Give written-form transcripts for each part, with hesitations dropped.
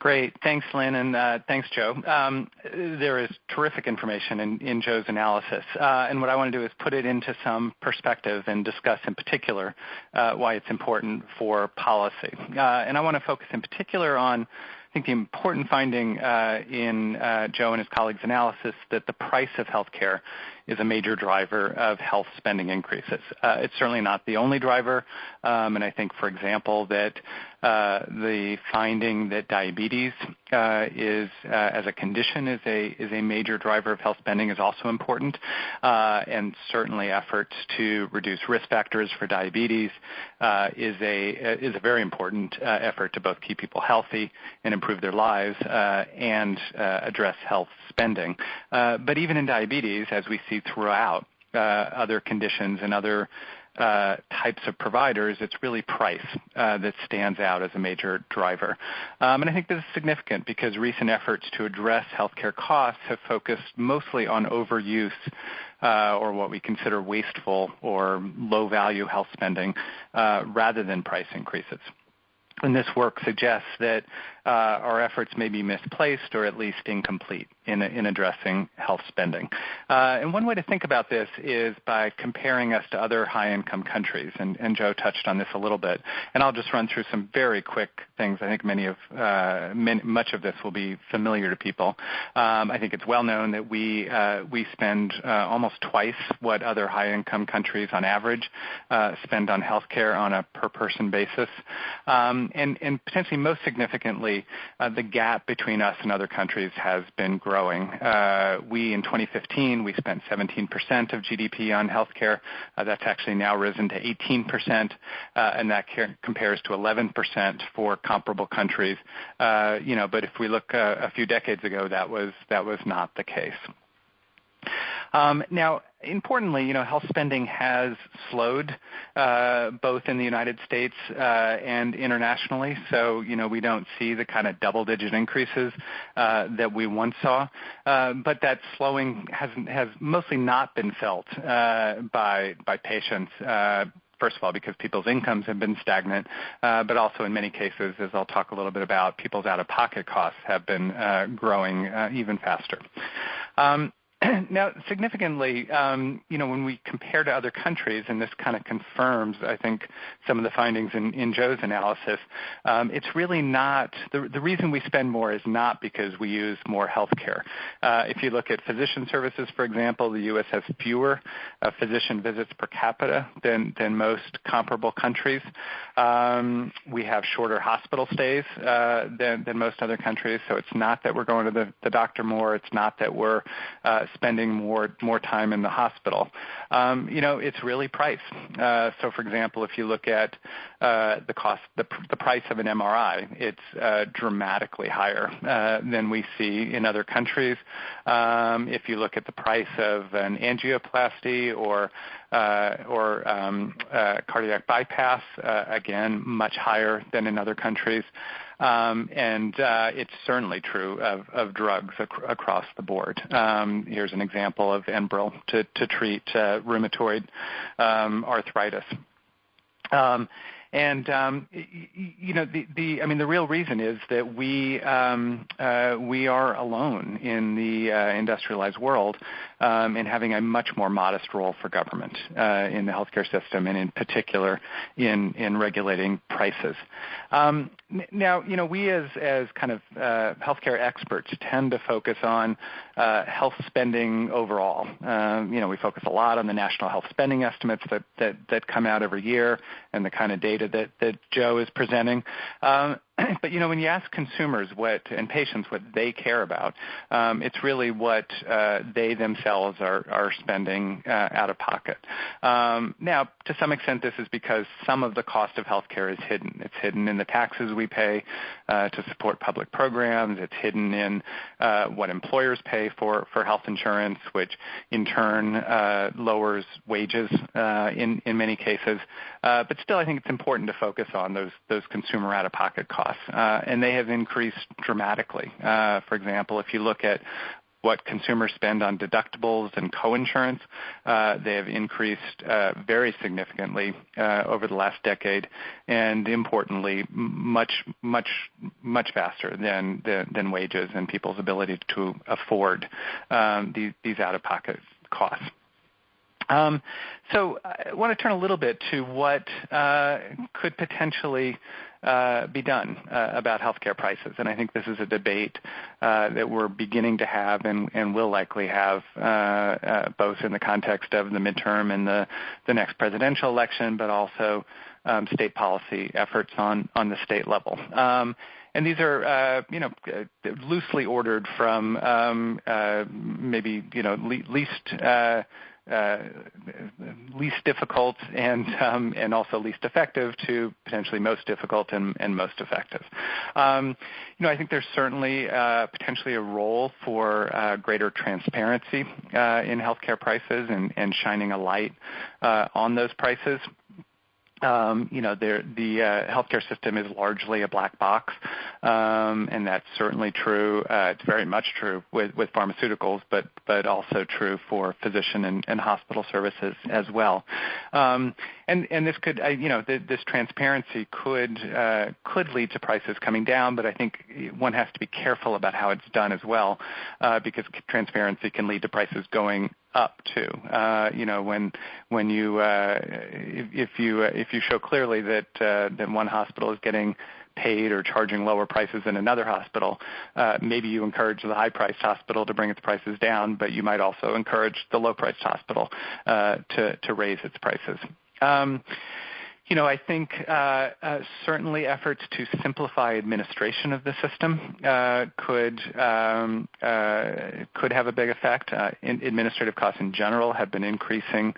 Great. Thanks, Lynn, and thanks, Joe. There is terrific information in Joe's analysis, and what I want to do is put it into some perspective and discuss in particular why it's important for policy. And I want to focus in particular on, I think, the important finding in Joe and his colleagues' analysis that the price of healthcare is a major driver of health spending increases. It's certainly not the only driver, and I think, for example, that the finding that diabetes is, as a condition, is a major driver of health spending is also important, and certainly efforts to reduce risk factors for diabetes is a very important effort to both keep people healthy and improve their lives and address health spending. But even in diabetes, as we see throughout other conditions and other types of providers, it's really price that stands out as a major driver. And I think this is significant because recent efforts to address healthcare costs have focused mostly on overuse or what we consider wasteful or low-value health spending rather than price increases. And this work suggests that our efforts may be misplaced or at least incomplete in addressing health spending. And one way to think about this is by comparing us to other high-income countries, and Joe touched on this a little bit. And I'll just run through some very quick things. I think much of this will be familiar to people. I think it's well known that we spend almost twice what other high-income countries on average spend on health care on a per-person basis. And potentially most significantly, the gap between us and other countries has been growing. We, in 2015, we spent 17% of GDP on healthcare. That's actually now risen to 18%, and that compares to 11% for comparable countries. But if we look a few decades ago, that was not the case. Now, importantly, health spending has slowed both in the United States and internationally. So, we don't see the kind of double-digit increases that we once saw. But that slowing has mostly not been felt by patients. First of all, because people's incomes have been stagnant, but also in many cases, as I'll talk a little bit about, people's out-of-pocket costs have been growing even faster. Now, significantly, when we compare to other countries, and this kind of confirms, I think, some of the findings in Joe's analysis, it's really not – the reason we spend more is not because we use more health care. If you look at physician services, for example, the U.S. has fewer physician visits per capita than most comparable countries. We have shorter hospital stays than most other countries, so it's not that we're going to the doctor more. It's not that we're spending more time in the hospital. It's really price. So, for example, if you look at the price of an MRI, it's dramatically higher than we see in other countries. If you look at the price of an angioplasty or cardiac bypass, again, much higher than in other countries. And it's certainly true of drugs across the board. Here's an example of Enbrel to treat rheumatoid arthritis. And the real reason is that we are alone in the industrialized world in having a much more modest role for government in the healthcare system, and in particular in regulating prices. Now, we as kind of healthcare experts tend to focus on health spending overall. We focus a lot on the national health spending estimates that come out every year and the kind of data that Joe is presenting. But, when you ask consumers and patients what they care about, it's really what they themselves are spending out of pocket. Now, to some extent, this is because some of the cost of healthcare is hidden. It's hidden in the taxes we pay to support public programs. It's hidden in what employers pay for health insurance, which in turn lowers wages in many cases. But still, I think it's important to focus on those consumer out-of-pocket costs. And they have increased dramatically. For example, if you look at what consumers spend on deductibles and coinsurance. They have increased very significantly over the last decade, and importantly, much faster than wages and people's ability to afford these out-of-pocket costs. So I want to turn a little bit to what could potentially be done about healthcare prices, and I think this is a debate that we're beginning to have and will likely have both in the context of the midterm and the next presidential election, but also state policy efforts on the state level. And these are, loosely ordered from maybe, least difficult and also least effective to potentially most difficult and most effective. I think there's certainly potentially a role for greater transparency in healthcare prices and shining a light on those prices. The healthcare system is largely a black box, and that's certainly true. It's very much true with pharmaceuticals, but also true for physician and hospital services as well. And this could, this transparency could lead to prices coming down, but I think one has to be careful about how it's done as well, because transparency can lead to prices going up too. When you if you show clearly that one hospital is getting paid or charging lower prices than another hospital, maybe you encourage the high-priced hospital to bring its prices down, but you might also encourage the low-priced hospital to raise its prices. I think certainly efforts to simplify administration of the system could have a big effect. Administrative costs in general have been increasing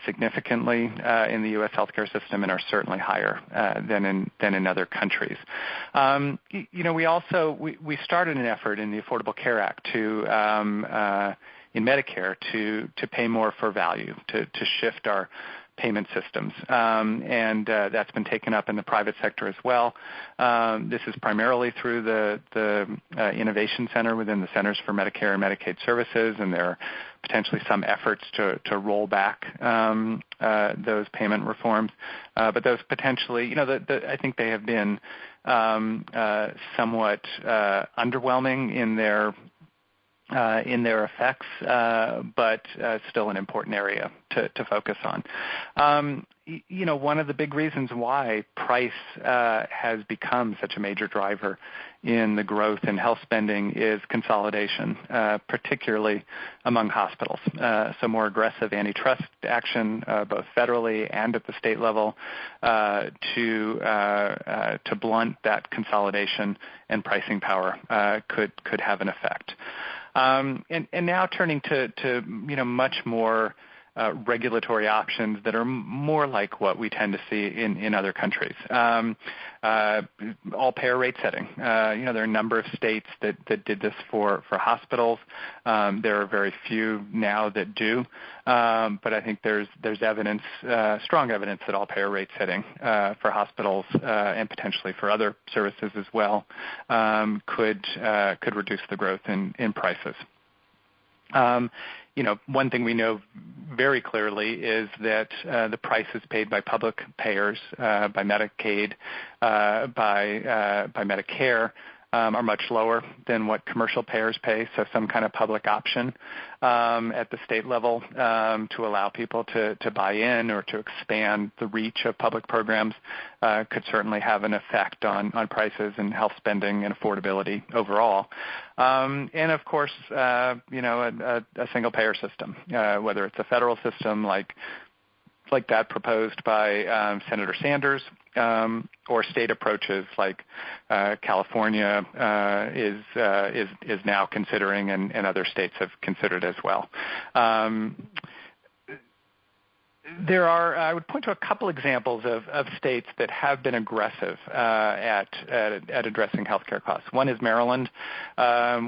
significantly in the U.S. healthcare system and are certainly higher than in other countries. We started an effort in the Affordable Care Act in Medicare to pay more for value, to shift our payment systems, and that's been taken up in the private sector as well. This is primarily through the Innovation Center within the Centers for Medicare and Medicaid Services, and there are potentially some efforts to roll back those payment reforms. But those potentially, I think they have been somewhat underwhelming in their effects, but still an important area to focus on. One of the big reasons why price has become such a major driver in the growth in health spending is consolidation, particularly among hospitals. So more aggressive antitrust action, both federally and at the state level, to blunt that consolidation and pricing power could have an effect. And now turning to much more regulatory options that are more like what we tend to see in other countries. All payer rate setting. There are a number of states that did this for hospitals. There are very few now that do, but I think there's evidence, strong evidence that all payer rate setting for hospitals and potentially for other services as well could reduce the growth in prices. One thing we know very clearly is that the prices paid by public payers, by Medicaid, by Medicare, are much lower than what commercial payers pay. So some kind of public option at the state level to allow people to buy in or to expand the reach of public programs could certainly have an effect on prices and health spending and affordability overall. And of course, a single payer system, whether it's a federal system like that proposed by Senator Sanders, or state approaches like California is now considering, and other states have considered as well. I would point to a couple examples of states that have been aggressive at addressing healthcare costs. One is Maryland,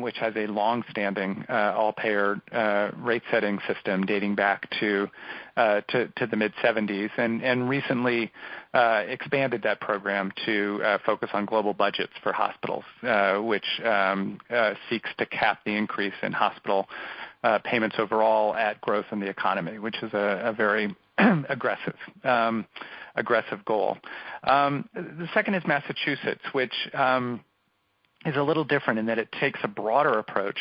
which has a long-standing all-payer rate-setting system dating back to the mid-'70s, and recently expanded that program to focus on global budgets for hospitals, which seeks to cap the increase in hospital payments overall at growth in the economy, which is a very aggressive goal. The second is Massachusetts, which is a little different in that it takes a broader approach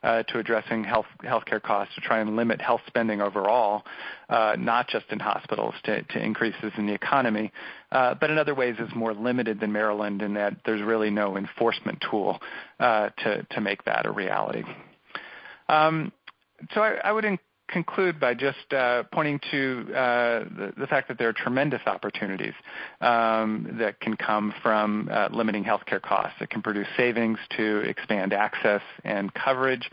to addressing healthcare costs to try and limit health spending overall, not just in hospitals to increases in the economy, but in other ways is more limited than Maryland in that there's really no enforcement tool to make that a reality. So I would conclude by just pointing to the fact that there are tremendous opportunities that can come from limiting healthcare costs. It can produce savings to expand access and coverage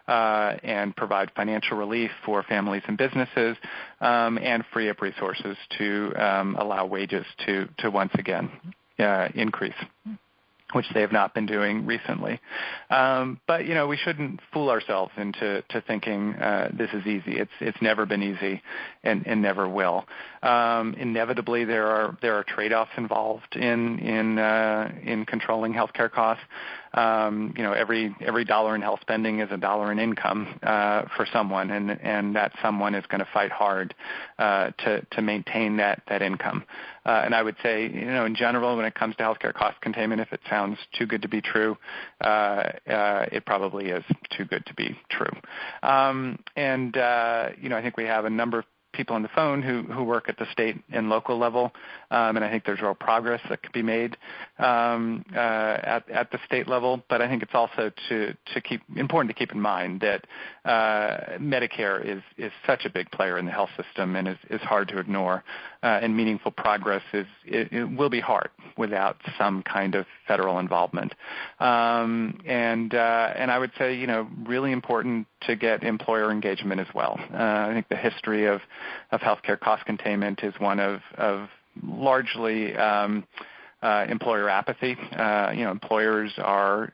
and provide financial relief for families and businesses and free up resources to allow wages to once again increase, which they have not been doing recently. But, we shouldn't fool ourselves into thinking this is easy. It's never been easy and never will. Inevitably, there are trade-offs involved in controlling healthcare costs. Every dollar in health spending is a dollar in income for someone, and that someone is going to fight hard to maintain that income. And I would say, in general, when it comes to healthcare cost containment, if it sounds too good to be true, it probably is too good to be true. I think we have a number of people on the phone who work at the state and local level, and I think there's real progress that could be made at the state level. But I think it's also important to keep in mind that Medicare is such a big player in the health system and is hard to ignore, and meaningful progress it will be hard without some kind of federal involvement. And I would say, really important to get employer engagement as well. I think the history of healthcare cost containment is one of largely employer apathy. Employers are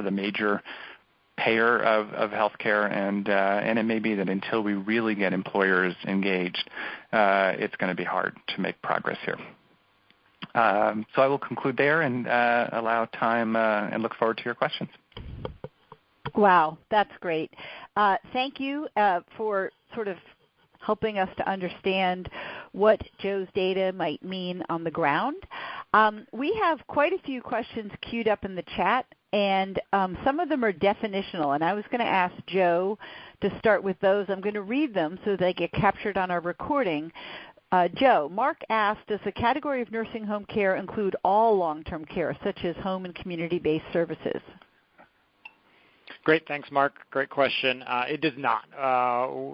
the major payer of healthcare, and it may be that until we really get employers engaged, it's going to be hard to make progress here. So I will conclude there and allow time and look forward to your questions. Wow, that's great. Thank you for sort of helping us to understand what Joe's data might mean on the ground. We have quite a few questions queued up in the chat, and some of them are definitional, and I was going to ask Joe to start with those. I'm going to read them so they get captured on our recording. Joe, Mark asked, does the category of nursing home care include all long-term care, such as home and community-based services? Great. Thanks, Mark. Great question. It does not.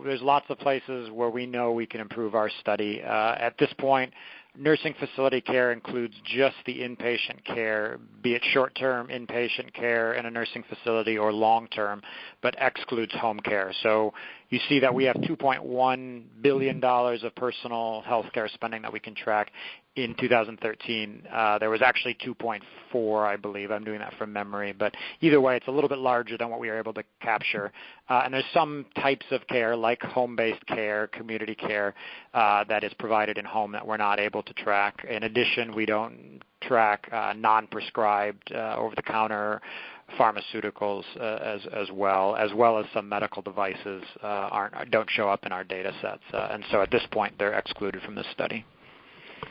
There's lots of places where we know we can improve our study. At this point, nursing facility care includes just the inpatient care, be it short-term inpatient care in a nursing facility or long-term, but excludes home care. So you see that we have $2.1 billion of personal health care spending that we can track. In 2013, there was actually 2.4, I believe. I'm doing that from memory. But either way, it's a little bit larger than what we were able to capture. And there's some types of care, like home-based care, community care, that is provided in home that we're not able to track. In addition, we don't track non-prescribed over-the-counter pharmaceuticals as well as some medical devices don't show up in our data sets. And so at this point, they're excluded from this study.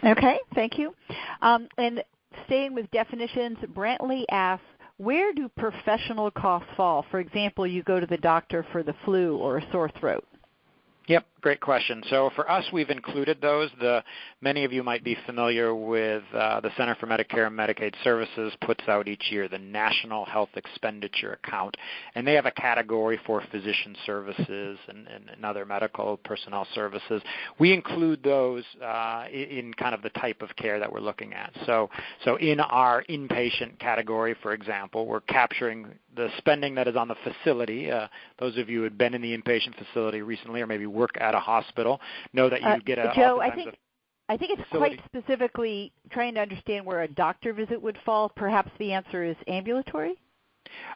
Okay, thank you. And staying with definitions, Brantley asks, where do professional costs fall? For example, you go to the doctor for the flu or a sore throat. Yep, great question. So for us, we've included those. Many of you might be familiar with the Center for Medicare and Medicaid Services puts out each year the National Health Expenditure Account, and they have a category for physician services and other medical personnel services. We include those in kind of the type of care that we're looking at. So in our inpatient category, for example, we're capturing the spending that is on the facility. Those of you who had been in the inpatient facility recently or maybe work at a hospital, know that you get a Joe, I think it's quite specifically trying to understand where a doctor visit would fall. Perhaps the answer is ambulatory?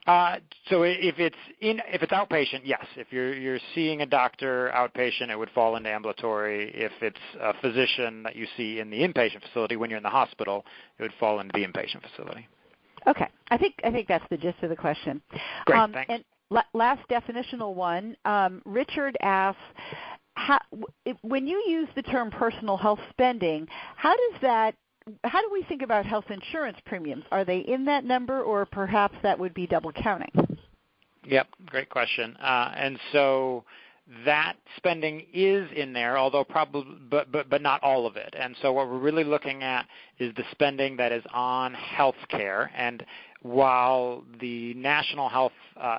So if it's outpatient, yes. If you're seeing a doctor outpatient, it would fall into ambulatory. If it's a physician that you see in the inpatient facility when you're in the hospital, it would fall into the inpatient facility. Okay. I think that's the gist of the question. Great, thanks. And last definitional one, Richard asks, when you use the term personal health spending, how do we think about health insurance premiums? Are they in that number, or perhaps that would be double counting? Yep, great question. And so that spending is in there, although probably, but not all of it. And so what we're really looking at is the spending that is on health care. And while the national health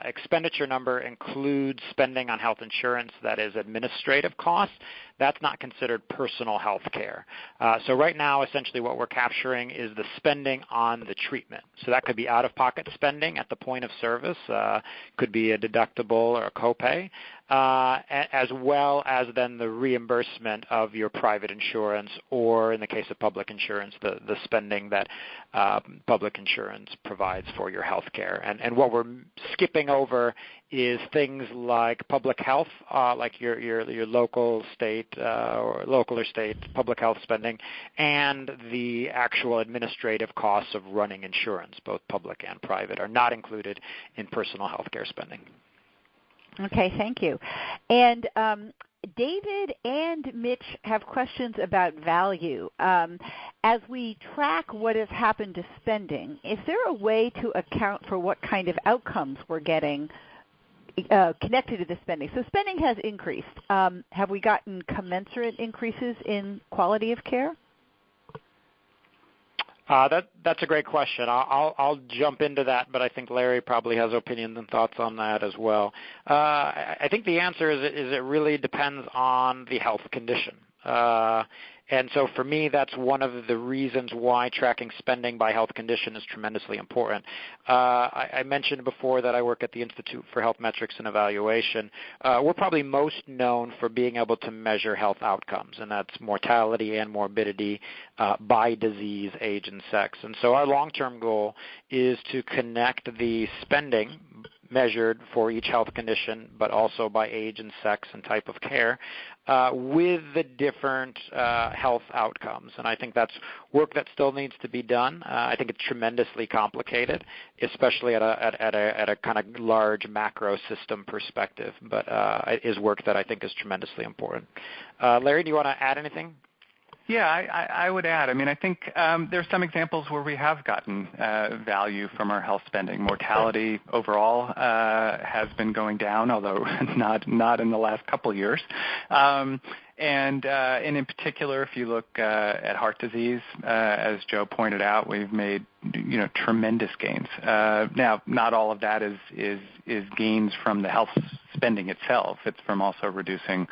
expenditure number includes spending on health insurance that is administrative costs, that's not considered personal health care. So right now, essentially what we're capturing is the spending on the treatment. So that could be out-of-pocket spending at the point of service, could be a deductible or a copay, as well as then the reimbursement of your private insurance, or in the case of public insurance, the spending that public insurance provides for your health care. And what we're skipping over is things like public health, like your local, state, or local or state public health spending, and the actual administrative costs of running insurance, both public and private, are not included in personal health care spending. Okay, thank you. And David and Mitch have questions about value. As we track what has happened to spending, is there a way to account for what kind of outcomes we're getting connected to the spending? So spending has increased. Have we gotten commensurate increases in quality of care? That's a great question. I'll jump into that, but I think Larry probably has opinions and thoughts on that as well. I think the answer is it really depends on the health condition. And so for me, that's one of the reasons why tracking spending by health condition is tremendously important. I mentioned before that I work at the Institute for Health Metrics and Evaluation. We're probably most known for being able to measure health outcomes, and that's mortality and morbidity by disease, age, and sex. And so our long-term goal is to connect the spending measured for each health condition, but also by age and sex and type of care, with the different health outcomes. And I think that's work that still needs to be done. I think it's tremendously complicated, especially at a kind of large macro system perspective, but it is work that I think is tremendously important. Larry, do you want to add anything? Yeah, I would add. I mean, I think there's some examples where we have gotten value from our health spending. Mortality overall has been going down, although not in the last couple of years. And in particular, if you look at heart disease, as Joe pointed out, we've made tremendous gains. Now, not all of that is gains from the health spending itself. It's from also reducing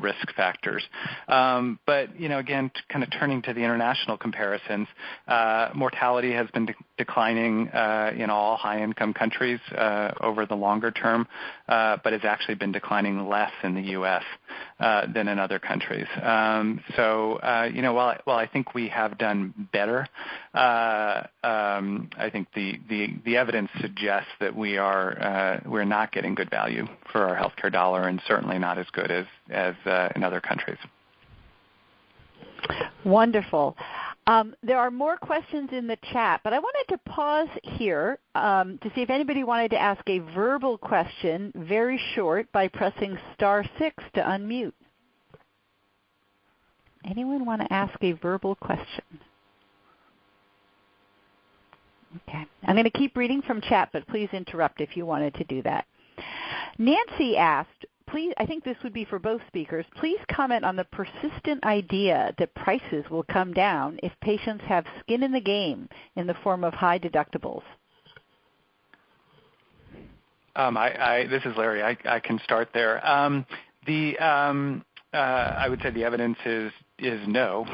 risk factors. But again, kind of turning to the international comparisons, mortality has been declining in all high-income countries over the longer term, but has actually been declining less in the U.S. Than in other countries. So while I think we have done better, I think the evidence suggests that we're not getting good value for our healthcare dollar, and certainly not as good as in other countries. Wonderful. There are more questions in the chat, but I wanted to pause here to see if anybody wanted to ask a verbal question, very short, by pressing *6 to unmute. Anyone want to ask a verbal question? Okay. I'm going to keep reading from chat, but please interrupt if you wanted to do that. Nancy asked, please, I think this would be for both speakers, please comment on the persistent idea that prices will come down if patients have skin in the game in the form of high deductibles. This is Larry. I can start there. I would say the evidence is no.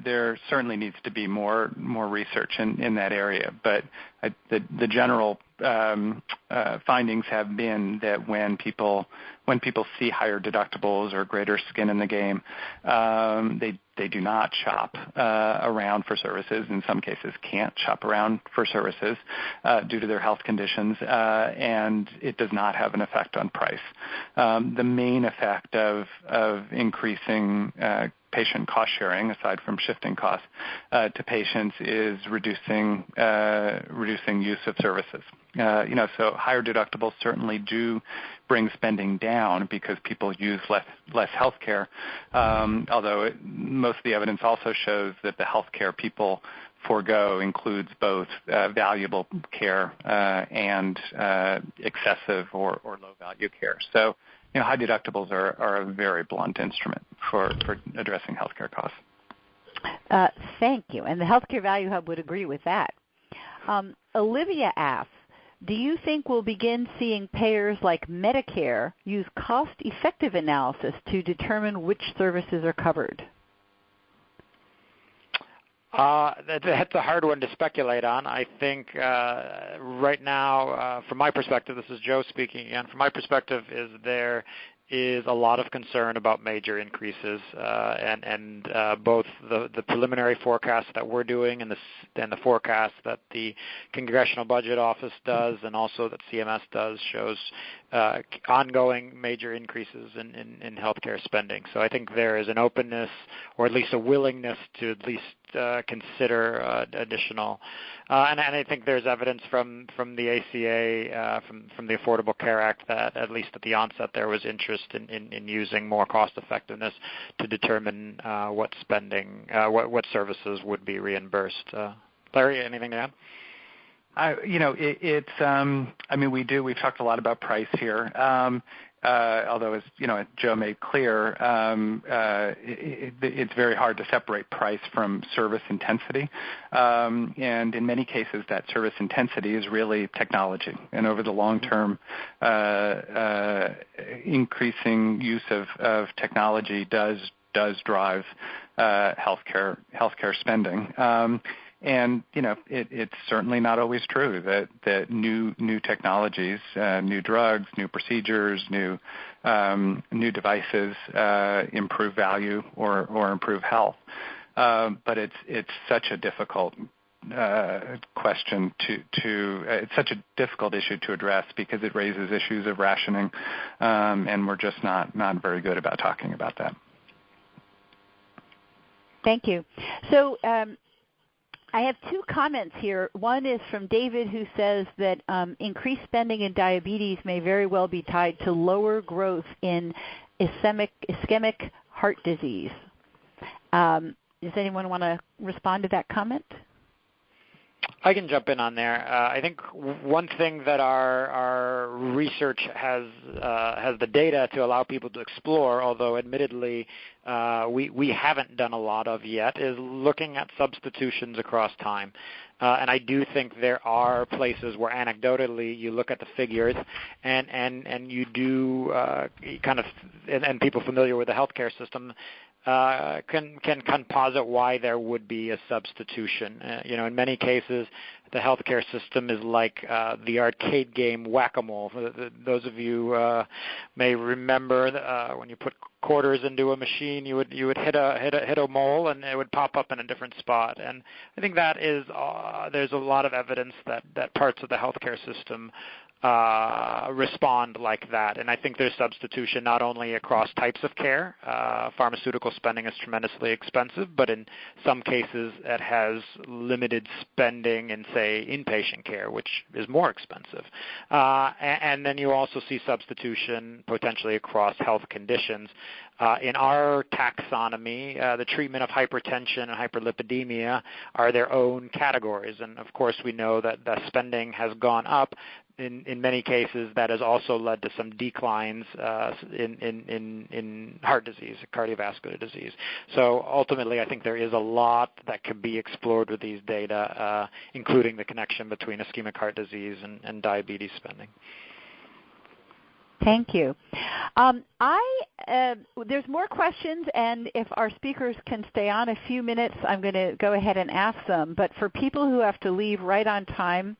There certainly needs to be more research in that area, but the general findings have been that when people see higher deductibles or greater skin in the game, they do not shop around for services. In some cases, can't shop around for services due to their health conditions, and it does not have an effect on price. The main effect of increasing patient cost sharing, aside from shifting costs to patients, is reducing use of services. So higher deductibles certainly do bring spending down because people use less health care, although most of the evidence also shows that the health care people forego includes both valuable care and excessive or low-value care. So high deductibles are a very blunt instrument for addressing healthcare costs. Thank you. And the Healthcare Value Hub would agree with that. Olivia asks, do you think we'll begin seeing payers like Medicare use cost-effective analysis to determine which services are covered? That's a hard one to speculate on. I think right now, from my perspective, this is Joe speaking again, from my perspective there is a lot of concern about major increases, and both the preliminary forecast that we're doing and the forecast that the Congressional Budget Office does and also that CMS does shows ongoing major increases in healthcare spending. So I think there is an openness, or at least a willingness to at least consider additional. And I think there's evidence from the ACA, from the Affordable Care Act, that at least at the onset there was interest in using more cost effectiveness to determine what spending, what services would be reimbursed. Larry, anything to add? We've talked a lot about price here. Although, as Joe made clear, it's very hard to separate price from service intensity. And in many cases, that service intensity is really technology. And over the long term, increasing use of technology does drive healthcare spending. And it's certainly not always true that new technologies, new drugs, new procedures, new devices improve value or improve health. But it's such a difficult question it's such a difficult issue to address because it raises issues of rationing, and we're just not very good about talking about that. Thank you. So I have two comments here. One is from David, who says that increased spending in diabetes may very well be tied to lower growth in ischemic heart disease. Does anyone want to respond to that comment? I can jump in on there. I think one thing that our research has the data to allow people to explore, although admittedly we haven't done a lot of yet, is looking at substitutions across time. And I do think there are places where anecdotally you look at the figures and you do and people familiar with the healthcare system can posit why there would be a substitution. In many cases, the healthcare system is like the arcade game Whack-A-Mole. Those of you may remember when you put quarters into a machine, you would hit a mole and it would pop up in a different spot. And I think that is there's a lot of evidence that parts of the healthcare system respond like that. And I think there's substitution not only across types of care. Pharmaceutical spending is tremendously expensive, but in some cases it has limited spending in, say, inpatient care, which is more expensive. And then you also see substitution potentially across health conditions. In our taxonomy, the treatment of hypertension and hyperlipidemia are their own categories. And, of course, we know that the spending has gone up. In many cases, that has also led to some declines in heart disease, cardiovascular disease. So ultimately, I think there is a lot that can be explored with these data, including the connection between ischemic heart disease and diabetes spending. Thank you. There's more questions, and if our speakers can stay on a few minutes, I'm going to go ahead and ask them. But for people who have to leave right on time,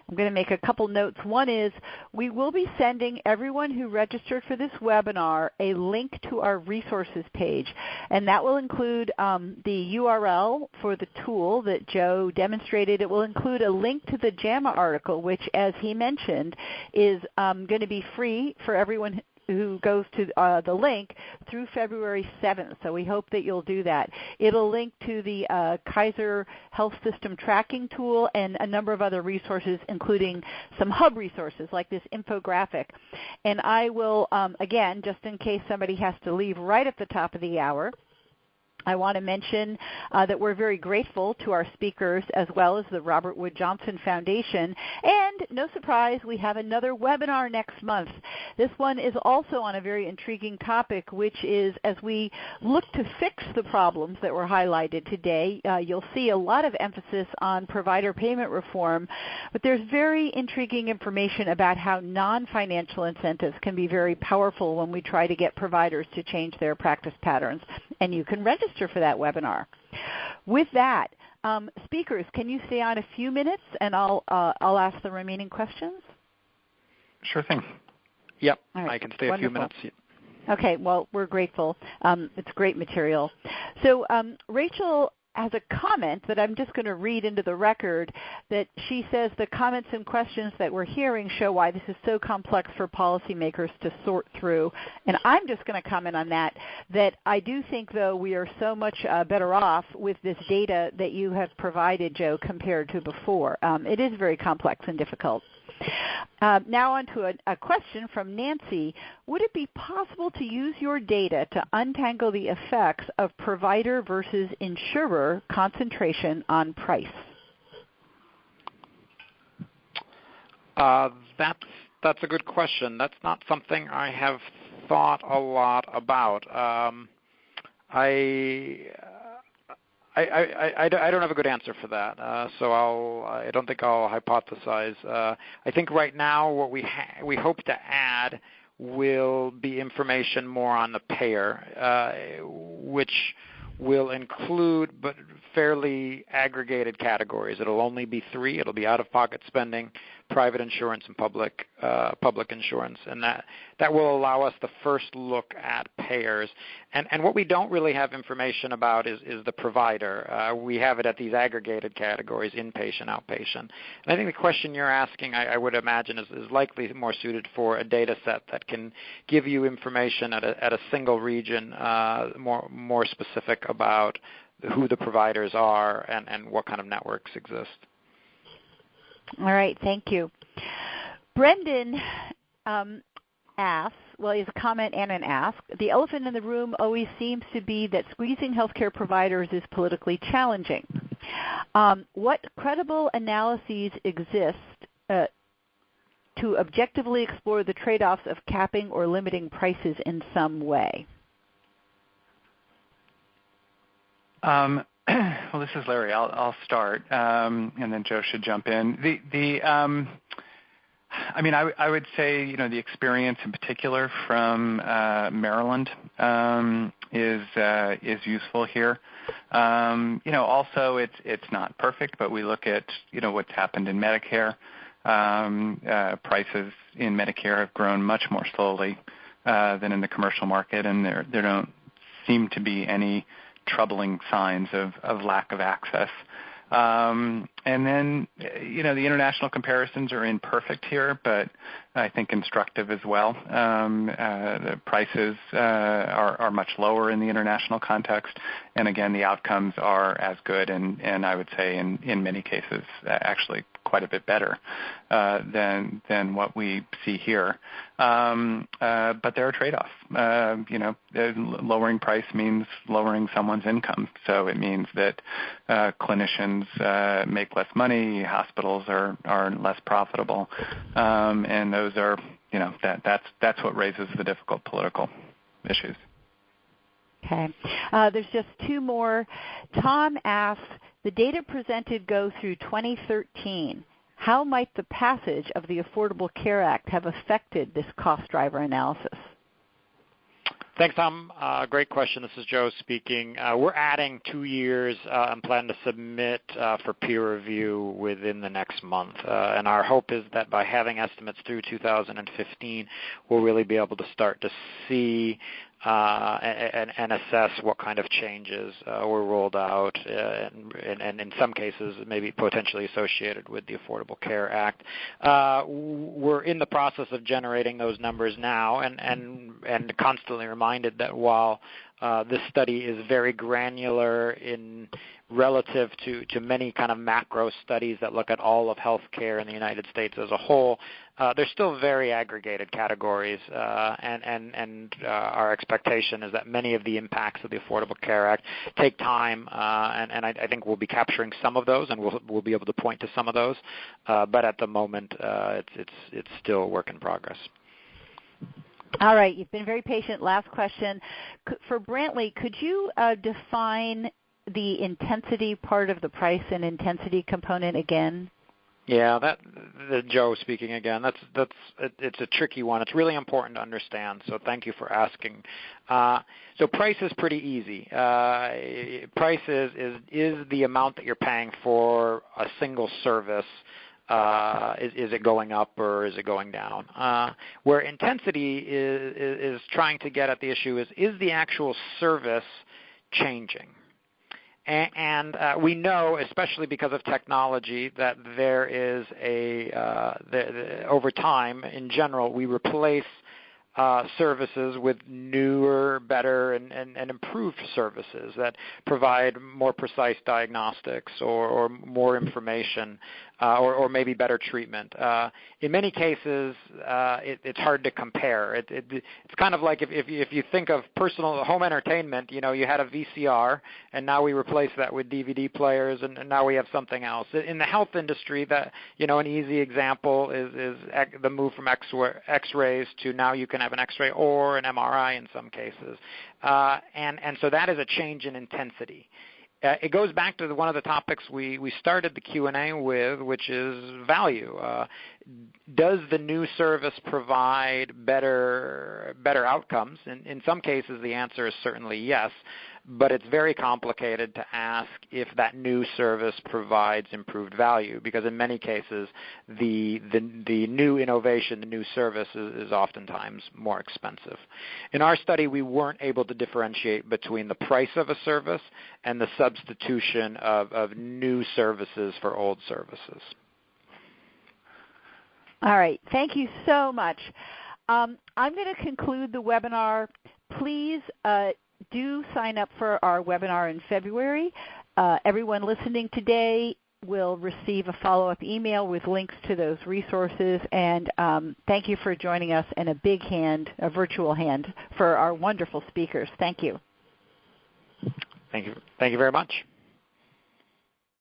I'm going to make a couple notes. One is we will be sending everyone who registered for this webinar a link to our resources page, and that will include the URL for the tool that Joe demonstrated. It will include a link to the JAMA article, which, as he mentioned, is going to be free for everyone who goes to the link through February 7th. So we hope that you'll do that. It'll link to the Kaiser Health System tracking tool and a number of other resources, including some hub resources like this infographic. And I will, again, just in case somebody has to leave right at the top of the hour, I want to mention that we're very grateful to our speakers as well as the Robert Wood Johnson Foundation. And no surprise, we have another webinar next month. This one is also on a very intriguing topic, which is as we look to fix the problems that were highlighted today, you'll see a lot of emphasis on provider payment reform, but there's very intriguing information about how non-financial incentives can be very powerful when we try to get providers to change their practice patterns. And you can register for that webinar. With that, speakers, can you stay on a few minutes and I'll ask the remaining questions? Sure thing. Yep, right. I can stay Wonderful. a few minutes. Okay, well, we're grateful. It's great material. So Rachel has a comment that I'm just going to read into the record that she says the comments and questions that we're hearing show why this is so complex for policymakers to sort through. And I'm just going to comment on that I do think, though, we are so much better off with this data that you have provided, Joe, compared to before. It is very complex and difficult. Now on to a question from Nancy. Would it be possible to use your data to untangle the effects of provider versus insurer concentration on price? That's a good question. That's not something I have thought a lot about. I don't have a good answer for that, so I don't think I'll hypothesize. I think right now what we hope to add will be information more on the payer, which will include but fairly aggregated categories. It'll only be three. It'll be out-of-pocket spending, private insurance, and public insurance, and that will allow us the first look at payers. And what we don't really have information about is the provider. We have it at these aggregated categories, inpatient, outpatient. And I think the question you're asking, I would imagine, is likely more suited for a data set that can give you information at a single region, more specific about who the providers are and what kind of networks exist. All right, thank you. Brendan asks, well, he has a comment and an ask. The elephant in the room always seems to be that squeezing healthcare providers is politically challenging. What credible analyses exist to objectively explore the trade-offs of capping or limiting prices in some way? Well, this is Larry. I'll start, and then Joe should jump in. I would say, the experience in particular from Maryland is useful here. Also it's not perfect, but we look at what's happened in Medicare. Prices in Medicare have grown much more slowly than in the commercial market, and there don't seem to be any troubling signs of lack of access. And then, the international comparisons are imperfect here, but I think instructive as well. The prices are much lower in the international context, and again, the outcomes are as good, and I would say in many cases actually quite a bit better than what we see here. But there are trade-offs. Lowering price means lowering someone's income, so it means that clinicians make less money, hospitals are less profitable, and those are, that's what raises the difficult political issues. Okay. There's just two more. Tom asks, the data presented go through 2013. How might the passage of the Affordable Care Act have affected this cost driver analysis? Thanks, Tom. Great question. This is Joe speaking. We're adding 2 years and plan to submit for peer review within the next month. And our hope is that by having estimates through 2015, we'll really be able to start to see and assess what kind of changes were rolled out, and in some cases maybe potentially associated with the Affordable Care Act. We're in the process of generating those numbers now, and constantly reminded that while this study is very granular in relative to many kind of macro studies that look at all of healthcare in the United States as a whole, they're still very aggregated categories, and our expectation is that many of the impacts of the Affordable Care Act take time, and I think we'll be capturing some of those, and we'll be able to point to some of those, but at the moment it's still a work in progress. All right, you've been very patient. Last question. For Brantley, could you define the intensity part of the price and intensity component again? Yeah, Joe speaking again. It's a tricky one. It's really important to understand, so thank you for asking. So price is pretty easy. Price is the amount that you're paying for a single service. Is it going up or is it going down? Where intensity is trying to get at the issue is the actual service changing? And we know, especially because of technology, that there is over time, in general, we replace services with newer, better, and improved services that provide more precise diagnostics or more information or maybe better treatment. In many cases, it's hard to compare. It's kind of like if you think of personal home entertainment, you had a VCR, and now we replace that with DVD players, and now we have something else. In the health industry, an easy example is the move from X-rays to now you can have an X-ray or an MRI in some cases. And so that is a change in intensity. It goes back to one of the topics we started the Q&A with, which is value. Does the new service provide better outcomes? In some cases, the answer is certainly yes, but it's very complicated to ask if that new service provides improved value, because in many cases, the new innovation, the new service is oftentimes more expensive. In our study, we weren't able to differentiate between the price of a service and the substitution of new services for old services. All right. Thank you so much. I'm going to conclude the webinar. Please do sign up for our webinar in February. Everyone listening today will receive a follow-up email with links to those resources. And thank you for joining us, and a big hand, a virtual hand, for our wonderful speakers. Thank you. Thank you very much.